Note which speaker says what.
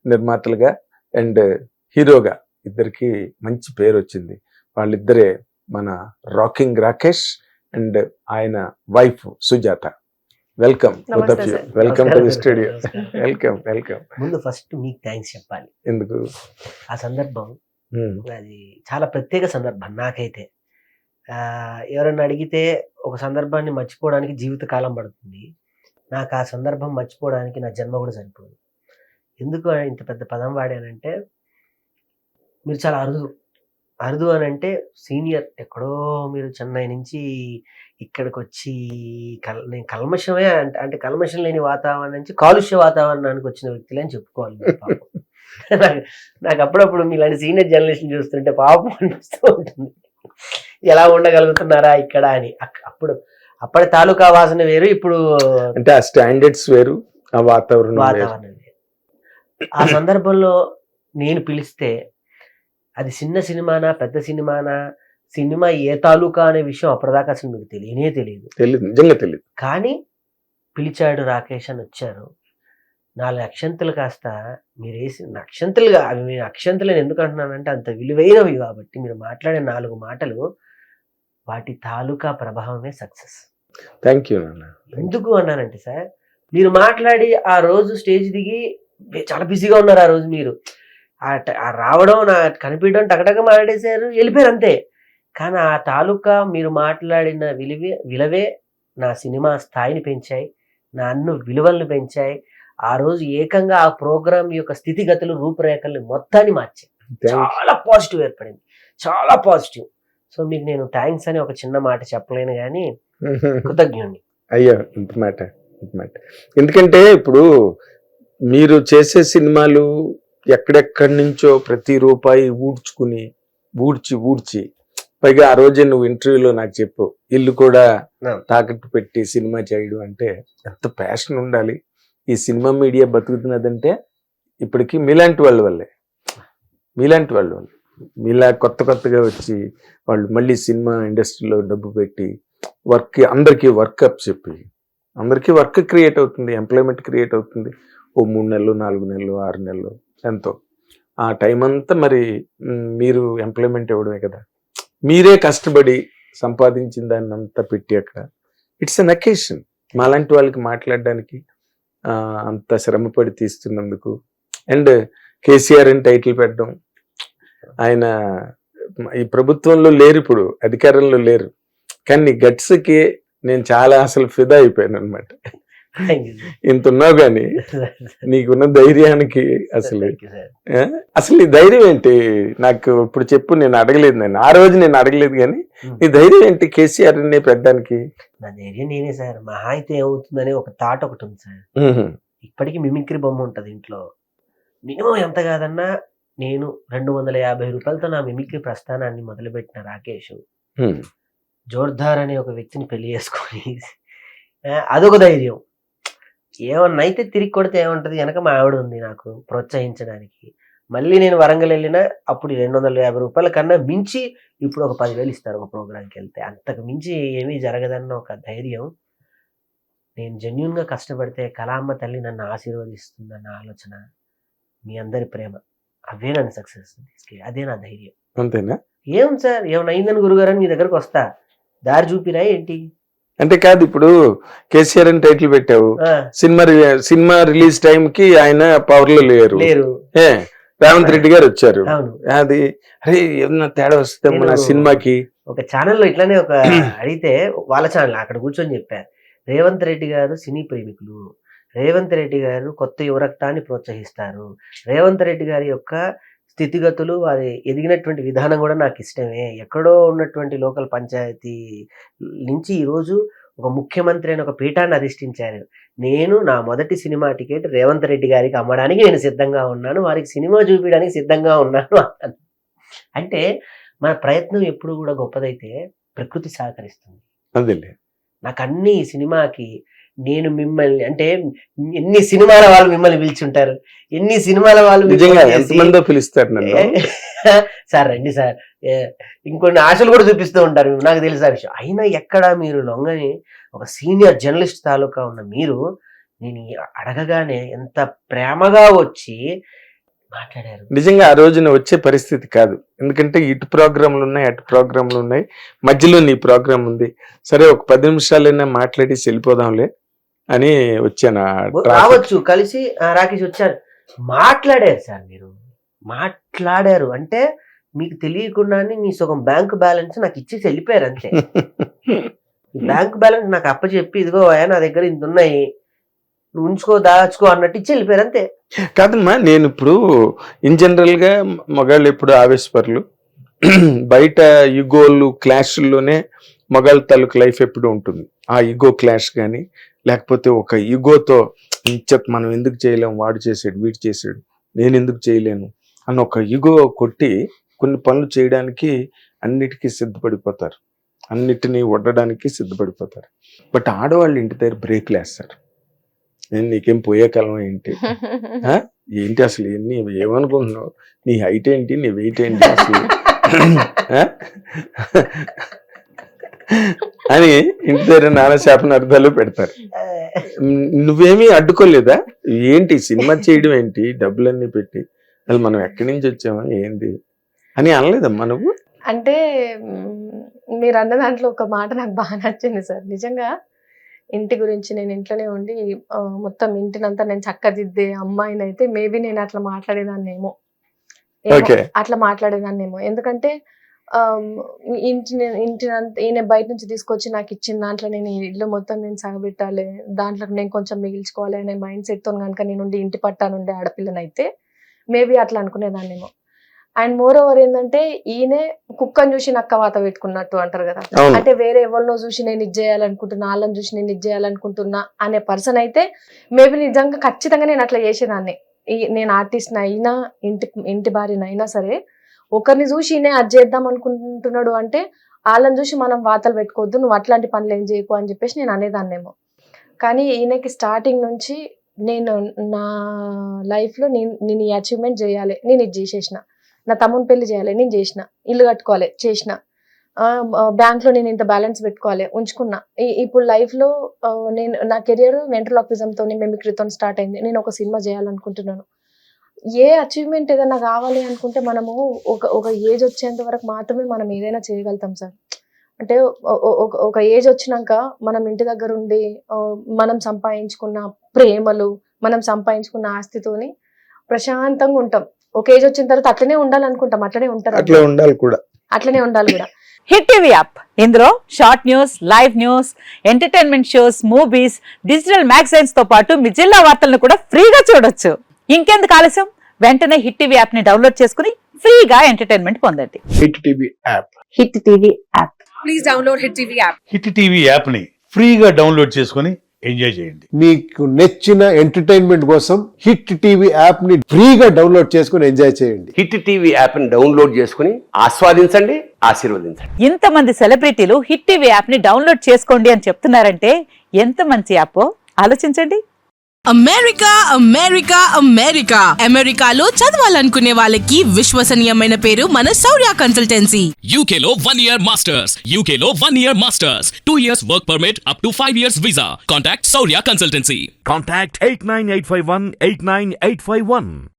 Speaker 1: నిర్మాతలుగా and హీరోగా ఇద్దరికి మంచి పేరు వచ్చింది. వాళ్ళిద్దరే మన రాకింగ్ రాకేష్ అండ్ ఆయన wife Sujatha. Welcome both of you. Welcome to the studio. Welcome welcome.
Speaker 2: ముందు ఫస్ట్ మీకు థ్యాంక్స్ చెప్పాలి.
Speaker 1: ఎందుకు?
Speaker 2: ఆ సందర్భం అది చాలా ప్రత్యేక సందర్భం నాకైతే. ఎవరన్నా అడిగితే ఒక సందర్భాన్ని మర్చిపోవడానికి జీవితకాలం పడుతుంది. నాకు ఆ సందర్భం మర్చిపోవడానికి నా జన్మ కూడా సరిపోదు. ఎందుకు ఇంత పెద్ద పదం వాడానంటే, మీరు చాలా అరుదు అని అంటే సీనియర్. ఎక్కడో మీరు చెన్నై నుంచి ఇక్కడికి వచ్చి నేను కల్మషమే అంటే కల్మషం లేని వాతావరణం నుంచి కాలుష్య వాతావరణానికి వచ్చిన వ్యక్తులే అని చెప్పుకోవాలి. నాకు అప్పుడప్పుడు మీలాంటి సీనియర్ జర్నలిస్ట్ చూస్తుంటే పాపం అనిపిస్తూ ఉంటుంది, ఎలా ఉండగలుగుతున్నారా ఇక్కడ అని. అప్పటి తాలూకా వాసన వేరు, ఇప్పుడు
Speaker 1: అంటే ఆ స్టాండర్డ్స్ వేరు, ఆ వాతావరణం
Speaker 2: వేరు. ఆ సందర్భంలో నేను పిలిస్తే అది చిన్న సినిమానా పెద్ద సినిమానా, సినిమా ఏ తాలూకా అనే విషయం అప్పటిదాకా అసలు మీకు తెలియదు,
Speaker 1: నిజంగా తెలియదు.
Speaker 2: కానీ పిలిచాడు రాకేష్ అని వచ్చారు. 4 అక్షంతలు కాస్త మీరు వేసి అక్షంతలుగా, అవి నేను అక్షంతలు ఎందుకు అంటున్నానంటే అంత విలువైనవి కాబట్టి. మీరు మాట్లాడే 4 మాటలు వాటి తాలూకా ప్రభావమే సక్సెస్.
Speaker 1: Thank you.
Speaker 2: ఎందుకు అన్నానంటే సార్, మీరు మాట్లాడి ఆ రోజు స్టేజ్ దిగి చాలా బిజీగా ఉన్నారు. ఆ రోజు మీరు రావడం, నా కనిపించడం, టకటక మాట్లాడేశారు, వెళ్ళిపోయారు అంతే. కానీ ఆ తాలూకా మీరు మాట్లాడిన విలువే నా సినిమా స్థాయిని పెంచాయి, నా అన్ను విలువలను పెంచాయి. ఆ రోజు ఏకంగా ఆ ప్రోగ్రామ్ యొక్క స్థితిగతులు, రూపురేఖల్ని మొత్తాన్ని మార్చాయి. చాలా పాజిటివ్ ఏర్పడింది, చాలా పాజిటివ్. సో మీకు నేను థ్యాంక్స్ అని ఒక చిన్న మాట చెప్పలేను కానీ కృతజ్ఞుణ్ణి.
Speaker 1: అయ్యో ఇంత మాట. ఎందుకంటే ఇప్పుడు మీరు చేసే సినిమాలు ఎక్కడెక్కడి నుంచో ప్రతి రూపాయి ఊడ్చి పైగా ఆ రోజే నువ్వు ఇంటర్వ్యూలో నాకు చెప్పు, ఇల్లు కూడా తాకట్టు పెట్టి సినిమా చేయడం అంటే ఎంత ప్యాషన్ ఉండాలి. ఈ సినిమా మీడియా బతుకుతున్నదంటే ఇప్పటికీ మీలాంటి వల్లే మీలా కొత్తగా వచ్చి వాళ్ళు మళ్ళీ సినిమా ఇండస్ట్రీలో డబ్బు పెట్టి అందరికీ వర్కప్ చెప్పి అందరికీ వర్క్ క్రియేట్ అవుతుంది, ఎంప్లాయ్మెంట్ క్రియేట్ అవుతుంది. ఓ 3 నెలలు 4 నెలలు 6 నెలలు ఎంతో ఆ టైం అంతా మరి మీరు ఎంప్లాయ్మెంట్ ఇవ్వడమే కదా. మీరే కష్టపడి సంపాదించిన దాన్ని అంతా పెట్టి అక్కడ ఇట్స్ అన్ అకేషన్ మాలాంటి వాళ్ళకి మాట్లాడడానికి అంత శ్రమపడి తీస్తున్నందుకు. అండ్ కేసీఆర్ అని టైటిల్ పెట్టడం, ఆయన ఈ ప్రభుత్వంలో లేరు, ఇప్పుడు అధికారంలో లేరు, కానీ గట్స్కి నేను చాలా అసలు ఫిదా అయిపోయాను అనమాట. ఇంత ఉన్నావు కానీ నీకున్న ధైర్యానికి అసలు ఈ ధైర్యం ఏంటి నాకు ఇప్పుడు చెప్పు. నేను ఆ రోజు నేను అడగలేదు కానీ నీ ధైర్యం ఏంటి కేసీఆర్ ని పెట్టడానికి?
Speaker 2: నా ధైర్యం నేనే సార్. మహా అయితే ఏమవుతుందని ఒక థాట్ ఒకటి ఉంది సార్. ఇప్పటికీ మిమిక్రీ బొమ్మ ఉంటది ఇంట్లో. మినిమం ఎంత కాదన్నా నేను 250 రూపాయలతో నా మిమిక్రీ ప్రస్థానాన్ని మొదలుపెట్టిన రాకేష్ జోర్దార్ అనే ఒక వ్యక్తిని పెళ్లి చేసుకొని అదొక ధైర్యం. ఏమన్నా అయితే తిరిగి కొడితే ఏమంటది, వెనక మా ఆవిడ ఉంది నాకు ప్రోత్సహించడానికి. మళ్ళీ నేను వరంగల్ వెళ్ళినా అప్పుడు 250 రూపాయల కన్నా మించి ఇప్పుడు ఒక 10,000 ఇస్తారు ఒక ప్రోగ్రాంకి వెళ్తే. అంతకు మించి ఏమీ జరగదన్న ఒక ధైర్యం. నేను జెన్యున్గా కష్టపడితే కళామ్మ తల్లి నన్ను ఆశీర్వదిస్తుందన్న ఆలోచన, మీ అందరి ప్రేమ, అవే నన్ను సక్సెస్ తీసుకెళ్ళి, అదే నా ధైర్యం.
Speaker 1: అంతేనా?
Speaker 2: ఏం సార్ ఏమన్నా అయిందని గురుగారు అని మీ దగ్గరకు వస్తా, దారి చూపిరా ఏంటి
Speaker 1: అంటే కాదు. ఇప్పుడు కేసీఆర్ అని టైటిల్ పెట్టావు, సినిమా రిలీజ్ టైం కి ఆయన పవర్ లో లేరు, రేవంత్ రెడ్డి గారు వచ్చారు. అది అరే ఏమన్నా తేడా వస్తే మన సినిమాకి.
Speaker 2: ఒక ఛానల్లో ఇట్లానే ఒక అడిగితే వాళ్ళ ఛానల్ అక్కడ కూర్చొని చెప్పారు, రేవంత్ రెడ్డి గారు సినీ ప్రేమికులు, రేవంత్ రెడ్డి గారు కొత్త యువరక్తాన్ని ప్రోత్సహిస్తారు, రేవంత్ రెడ్డి గారి యొక్క స్థితిగతులు, వారి ఎదిగినటువంటి విధానం కూడా నాకు ఇష్టమే. ఎక్కడో ఉన్నటువంటి లోకల్ పంచాయతీ నుంచి ఈరోజు ఒక ముఖ్యమంత్రి అని ఒక పీఠాన్ని అధిష్ఠించారు. నేను నా మొదటి సినిమా టికెట్ రేవంత్ రెడ్డి గారికి అమ్మడానికి నేను సిద్ధంగా ఉన్నాను, వారికి సినిమా చూపించడానికి సిద్ధంగా ఉన్నాను అంటే మన ప్రయత్నం ఎప్పుడు కూడా గొప్పదైతే ప్రకృతి సహకరిస్తుంది.
Speaker 1: అదేలే.
Speaker 2: నాకు అన్ని సినిమాకి నేను మిమ్మల్ని అంటే ఎన్ని సినిమాల వాళ్ళు మిమ్మల్ని పిలిచుంటారు, ఎన్ని సినిమాల వాళ్ళు
Speaker 1: పిలుస్తారు
Speaker 2: సార్ రండి సార్, ఇంకొన్ని ఆశలు కూడా చూపిస్తూ ఉంటారు, నాకు తెలుసా విషయం. అయినా ఎక్కడ మీరు లొంగని ఒక సీనియర్ జర్నలిస్ట్ తాలూకా ఉన్న మీరు నేను అడగగానే ఎంత ప్రేమగా వచ్చి మాట్లాడారు.
Speaker 1: నిజంగా ఆ రోజున వచ్చే పరిస్థితి కాదు, ఎందుకంటే ఇటు ప్రోగ్రాంలు ఉన్నాయి, అటు ప్రోగ్రాంలు ఉన్నాయి, మధ్యలో నీ ప్రోగ్రాం ఉంది. సరే ఒక 10 నిమిషాలైనా మాట్లాడి వెళ్ళిపోదాంలే అని వచ్చాను.
Speaker 2: రావచ్చు కలిసి రాకేష్ వచ్చారు, మాట్లాడారు సార్. మీరు మాట్లాడారు అంటే మీకు తెలియకుండానే నీ సగం బ్యాంక్ బ్యాలెన్స్ నాకు ఇచ్చేసి వెళ్ళిపోయారు అంతే. బ్యాంక్ బ్యాలెన్స్ నాకు అప్పచెప్పి ఇదిగో నా దగ్గర ఇంత ఉన్నాయి, నువ్వు ఉంచుకో దాచుకో అన్నట్టు ఇచ్చి వెళ్ళిపోయారు అంతే.
Speaker 1: కాదమ్మా, నేను ఇప్పుడు ఇన్ జనరల్ గా మగాళ్ళు ఎప్పుడు ఆవేశపరులు, బయట యుగోలు క్లాష్ల్లోనే మగాళ్ళ తాలూకు లైఫ్ ఎప్పుడు ఉంటుంది. ఆ యుగో క్లాష్ కానీ లేకపోతే ఒక యుగోతో మనం ఎందుకు చేయలేము, వాడు చేసాడు వీడు చేసాడు నేను ఎందుకు చేయలేను అన్న ఒక యుగో కొట్టి కొన్ని పనులు చేయడానికి అన్నిటికీ సిద్ధపడిపోతారు, అన్నిటినీ వడ్డడానికి సిద్ధపడిపోతారు. బట్ ఆడవాళ్ళు ఇంటి దగ్గర బ్రేక్లు వేస్తారు. నేను నీకేం పోయే కాలం ఏంటి, ఏంటి అసలు ఎన్ని ఏమనుకుంటున్నావు, నీ హైట్ ఏంటి, నీ వెయిట్ ఏంటి అసలు అని ఇంటి దగ్గర నానా శాపనార్థాలు పెడతారు. నువ్వేమీ అడ్డుకోలేదా, ఏంటి సినిమా చేయడం ఏంటి, డబ్బులన్నీ పెట్టి అసలు మనం ఎక్కడి నుంచి వచ్చామా ఏంటి అని అనలేదమ్మా నువ్వు?
Speaker 3: అంటే మీరు అన్న దాంట్లో ఒక మాట నాకు బాగా నచ్చింది సార్. నిజంగా ఇంటి గురించి నేను ఇంట్లోనే ఉండి మొత్తం ఇంటినంతా నేను చక్కదిద్దే అమ్మాయిని అయితే మేబీ నేను అట్లా మాట్లాడేదాన్నేమో, అట్లా మాట్లాడేదాన్నేమో. ఎందుకంటే ఇంటినంతా ఈయన బయట నుంచి తీసుకొచ్చి నాకు ఇచ్చిన దాంట్లో నేను ఇల్లు మొత్తం నేను సగబెట్టాలి, దాంట్లో నేను కొంచెం మిగిల్చుకోవాలి అనే మైండ్ సెట్తో కనుక నేను ఇంటి పట్టానుండే ఆడపిల్లనైతే మేబీ అట్లా అనుకునేదాన్నేమో. అండ్ మోర్ ఓవర్ ఏంటంటే ఈయనే కుక్కను చూసి నక్క వాత పెట్టుకున్నట్టు అంటారు కదా, అంటే వేరే ఎవరినో చూసి నేను ఇది చేయాలనుకుంటున్నా, వాళ్ళని చూసి నేను ఇది చేయాలనుకుంటున్నా అనే పర్సన్ అయితే మేబీ నిజంగా ఖచ్చితంగా నేను అట్లా చేసేదాన్ని. నేను ఆర్టిస్ట్ అయినా ఇంటి భార్యనైనా సరే ఒకరిని చూసి ఈయనే అది చేద్దాం అనుకుంటున్నాడు అంటే వాళ్ళని చూసి మనం వాతలు పెట్టుకోవద్దు, నువ్వు అట్లాంటి పనులు ఏం చేయకు అని చెప్పేసి నేను అనేదాన్నేమో. కానీ ఈయనకి స్టార్టింగ్ నుంచి నేను నా లైఫ్లో నేను ఈ అచీవ్మెంట్ చేయాలి, నేను ఇది చేసేసిన, నా తమ్ముని పెళ్లి చేయాలి నేను చేసిన, ఇల్లు కట్టుకోవాలి చేసిన, బ్యాంక్లో నేను ఇంత బ్యాలెన్స్ పెట్టుకోవాలి ఉంచుకున్నా. ఇప్పుడు లైఫ్లో నేను నా కెరియర్ వెంట్రలాక్విజంతో మిమిక్రీతో స్టార్ట్ అయింది. నేను ఒక సినిమా చేయాలనుకుంటున్నాను. ఏ అచీవ్మెంట్ ఏదైనా కావాలి అనుకుంటే మనము ఒక ఏజ్ వచ్చేంత వరకు మాత్రమే మనం ఏదైనా చేయగలుగుతాం సార్. అంటే ఒక ఏజ్ వచ్చినాక మనం ఇంటి దగ్గర ఉండి మనం సంపాదించుకున్న ప్రేమలు, మనం సంపాదించుకున్న ఆస్తితోని ప్రశాంతంగా ఉంటాం. ఒక ఏజ్ వచ్చిన తర్వాత అట్లనే ఉండాలనుకుంటాం, అట్లనే ఉంటారు, అట్లనే ఉండాలి కూడా.
Speaker 4: హిట్ టీవీ యాప్, ఇందులో short news, live news, entertainment shows, movies, digital magazines తో పాటు మీ జిల్లా వార్తలను కూడా ఫ్రీగా చూడొచ్చు. ఇంకెందుకు ఆలస్యం, వెంటనే హిట్ టీవీ యాప్ ని డౌన్లోడ్ చేసుకుని ఫ్రీగా ఎంటర్టైన్మెంట్ పొందండి.
Speaker 1: Hit TV app,
Speaker 4: hit TV app,
Speaker 5: please download hit TV app.
Speaker 6: Hit TV app ని ఫ్రీగా డౌన్లోడ్ చేసుకుని ఎంజాయ్ చేయండి.
Speaker 7: మీకు నచ్చిన ఎంటర్టైన్మెంట్ కోసం హిట్ టీవీ యాప్ ని ఫ్రీగా డౌన్లోడ్ చేసుకుని ఎంజాయ్ చేయండి.
Speaker 8: హిట్ టీవీ యాప్ ని డౌన్లోడ్ చేసుకుని ఆస్వాదించండి, ఆశీర్వదించండి.
Speaker 4: ఇంతమంది సెలబ్రిటీలు హిట్ టీవీ యాప్ ని డౌన్లోడ్ చేసుకోండి అని చెప్తున్నారంటే ఎంత మంచి యాప్ ఆలోచించండి.
Speaker 5: అమెరికా అమెరికా అమెరికా అమెరికాలో చదవాలనుకునే వాళ్ళకి విశ్వసనీయమైన పేరు మన శౌర్య కన్సల్టెన్సీ.
Speaker 9: UK లో 1 year masters, UK లో 1 year masters, 2 years work permit up to 5 years visa. Contact Saurya Consultancy.
Speaker 10: Contact 89851 89851.